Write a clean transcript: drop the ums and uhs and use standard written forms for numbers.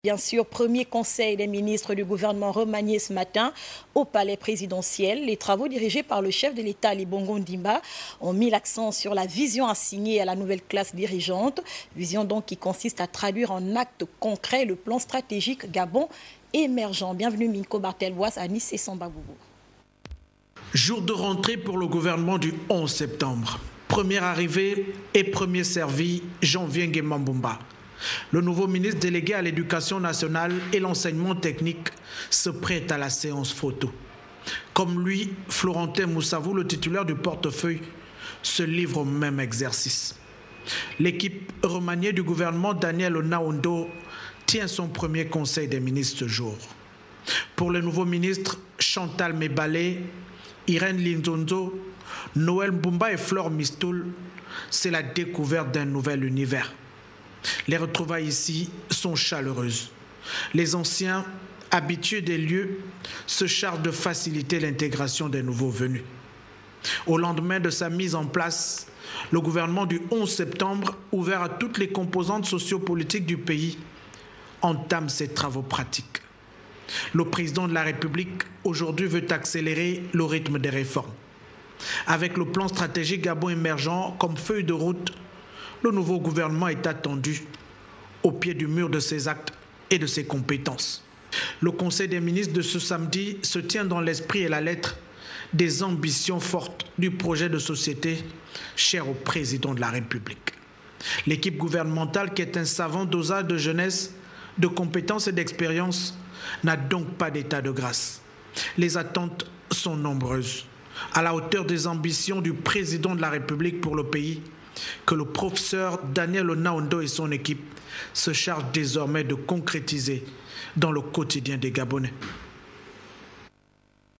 Bien sûr, premier conseil des ministres du gouvernement remanié ce matin au palais présidentiel. Les travaux dirigés par le chef de l'État, Ali Bongo Ndimba, ont mis l'accent sur la vision assignée à la nouvelle classe dirigeante. Vision donc qui consiste à traduire en actes concrets le plan stratégique Gabon émergent. Bienvenue Minko Barthelbois à Nice et Sambagougou. Jour de rentrée pour le gouvernement du 11 septembre. Première arrivée et premier servi, Janvier Nguema-Mbumba. Le nouveau ministre délégué à l'éducation nationale et l'enseignement technique se prête à la séance photo. Comme lui, Florentin Moussavou, le titulaire du portefeuille, se livre au même exercice. L'équipe remaniée du gouvernement Daniel Onaondo tient son premier conseil des ministres ce jour. Pour le nouveau ministre Chantal Mebalé, Irène Linzonzo, Noël Mbumba et Flore Mistoul, c'est la découverte d'un nouvel univers. Les retrouvailles ici sont chaleureuses. Les anciens, habitués des lieux, se chargent de faciliter l'intégration des nouveaux venus. Au lendemain de sa mise en place, le gouvernement du 11 septembre, ouvert à toutes les composantes sociopolitiques du pays, entame ses travaux pratiques. Le président de la République, aujourd'hui, veut accélérer le rythme des réformes. Avec le plan stratégique Gabon émergent comme feuille de route, le nouveau gouvernement est attendu au pied du mur de ses actes et de ses compétences. Le Conseil des ministres de ce samedi se tient dans l'esprit et la lettre des ambitions fortes du projet de société cher au président de la République. L'équipe gouvernementale, qui est un savant dosage de jeunesse, de compétences et d'expérience, n'a donc pas d'état de grâce. Les attentes sont nombreuses, à la hauteur des ambitions du président de la République pour le pays, que le professeur Daniel Onaondo et son équipe se chargent désormais de concrétiser dans le quotidien des Gabonais.